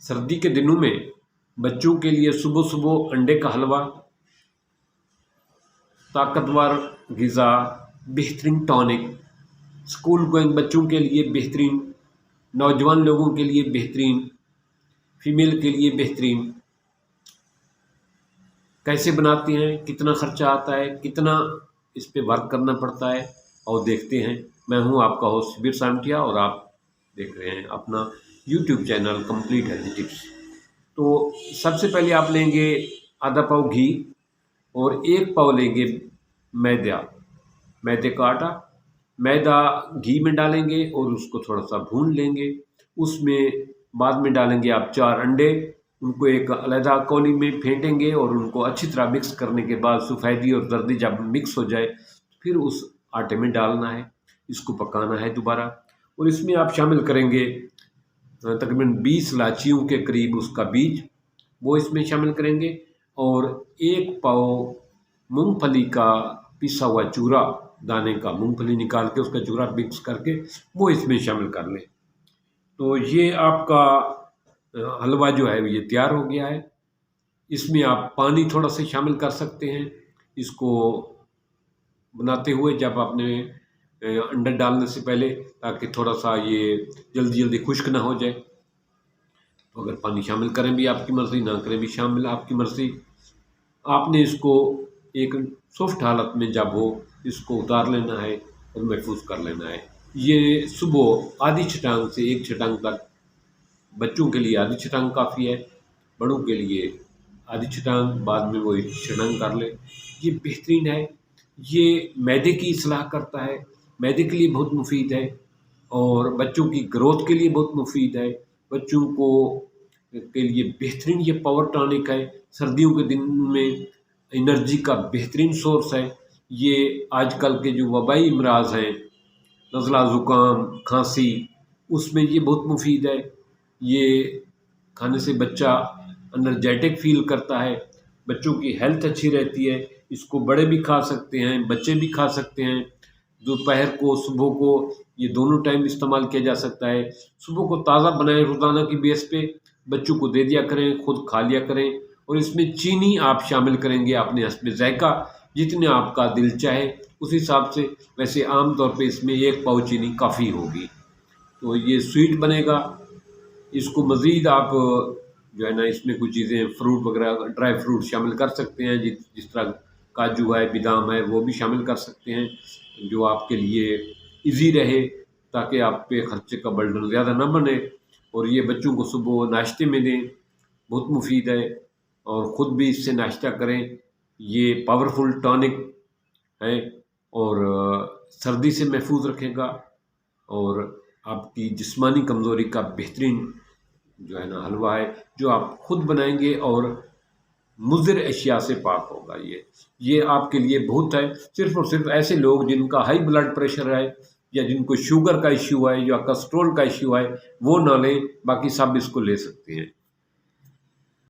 सर्दी के दिनों में बच्चों के लिए सुबह सुबह अंडे का हलवा, ताकतवर ग़िज़ा, बेहतरीन टॉनिक, स्कूल गोइंग बच्चों के लिए बेहतरीन, नौजवान लोगों के लिए बेहतरीन, फीमेल के लिए बेहतरीन। कैसे बनाती हैं, कितना खर्चा आता है, कितना इस पे वर्क करना पड़ता है, और देखते हैं। मैं हूं आपका होस्ट शिबिर सामटिया और आप देख रहे हैं अपना YouTube channel complete health tips. तो सबसे पहले आप लेंगे आधा पाव घी और 1 पाव लेंगे मैदे का आटा। मैदा घी में डालेंगे और उसको थोड़ा सा भून लेंगे। उसमें बाद में डालेंगे आप 4 अंडे, उनको एक अलग कोली में फेंटेंगे और उनको अच्छी तरह मिक्स करने के बाद सफ़ेदी और जर्दी जब मिक्स हो जाए फिर उस आटे में डालना है, इसको पकाना है दोबारा। और इसमें आप शामिल करेंगे तकरीबन 20 इलायचियों के करीब उसका बीज, वो इसमें शामिल करेंगे, और 1 पाव मूंगफली का पिसा हुआ चूरा, दाने का मूंगफली निकाल के उसका चूरा मिक्स करके वो इसमें शामिल कर लें। तो ये आपका हलवा जो है ये तैयार हो गया है। इसमें आप पानी थोड़ा सा शामिल कर सकते हैं इसको बनाते हुए, जब आपने अंडा डालने से पहले, ताकि थोड़ा सा ये जल्दी जल्दी खुश्क ना हो जाए। तो अगर पानी शामिल करें भी आपकी मर्ज़ी, ना करें भी शामिल आपकी मर्ज़ी। आपने इसको एक सॉफ्ट हालत में जब हो इसको उतार लेना है और महफूज कर लेना है। ये सुबह आधी छटांग से 1 छटांग तक, बच्चों के लिए आधी छटांग काफ़ी है, बड़ों के लिए आधी छटांग, बाद में वो 1 छटांग कर ले। ये बेहतरीन है। ये मैदे की इस्लाह करता है, मैदे के लिए बहुत मुफीद है, और बच्चों की ग्रोथ के लिए बहुत मुफीद है। बच्चों को के लिए बेहतरीन ये पावर टॉनिक है। सर्दियों के दिन में एनर्जी का बेहतरीन सोर्स है। ये आजकल के जो वबाई अमराज हैं, नज़ला, ज़ुकाम, खांसी, उसमें ये बहुत मुफीद है। ये खाने से बच्चा एनर्जेटिक फील करता है, बच्चों की हेल्थ अच्छी रहती है। इसको बड़े भी खा सकते हैं, बच्चे भी खा सकते हैं। दोपहर को, सुबह को, ये दोनों टाइम इस्तेमाल किया जा सकता है। सुबह को ताज़ा बनाए रोज़ाना की बेस पे बच्चों को दे दिया करें, खुद खा लिया करें। और इसमें चीनी आप शामिल करेंगे अपने हस्बे ज़ायक़ा, जितने आपका दिल चाहे उस हिसाब से। वैसे आम तौर पे इसमें 1 पाव चीनी काफ़ी होगी, तो ये स्वीट बनेगा। इसको मज़ीद आप जो है ना, इसमें कुछ चीज़ें फ्रूट वगैरह, ड्राई फ्रूट शामिल कर सकते हैं, जिस तरह काजू है, बादाम है, वो भी शामिल कर सकते हैं, जो आपके लिए इजी रहे, ताकि आप पे खर्चे का बर्डन ज़्यादा ना बने। और ये बच्चों को सुबह नाश्ते में दें, बहुत मुफीद है, और ख़ुद भी इससे नाश्ता करें। ये पावरफुल टॉनिक है और सर्दी से महफूज रखेगा, और आपकी जिस्मानी कमज़ोरी का बेहतरीन जो है ना हलवा है, जो आप ख़ुद बनाएंगे और मुज़र अशिया से पाक होगा। ये आपके लिए बहुत है। सिर्फ़ और सिर्फ ऐसे लोग जिनका हाई ब्लड प्रेशर है, या जिनको शुगर का इश्यू है, या कोलेस्ट्रॉल का इश्यू है, वो ना लें, बाकी सब इसको ले सकते हैं।